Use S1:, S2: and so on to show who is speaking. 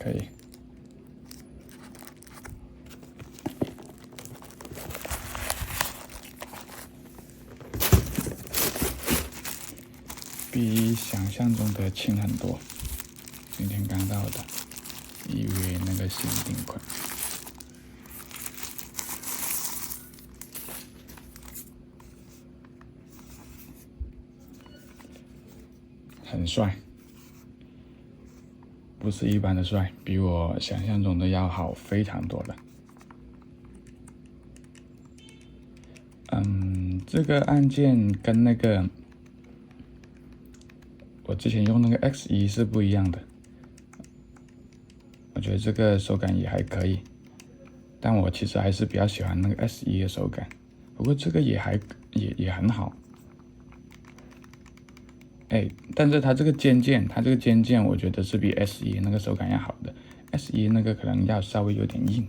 S1: 可以。比想象中的轻很多。今天刚到的，1月那个限定款。很帅，不是一般的帅，比我想象中的要好非常多的。这个按键跟那个我之前用那个 X1是不一样的，我觉得这个手感也还可以，但我其实还是比较喜欢那个 S1的手感，不过这个也很好。但是它这个尖键，我觉得是比 S1那个手感要好的。S1那个可能要稍微有点硬。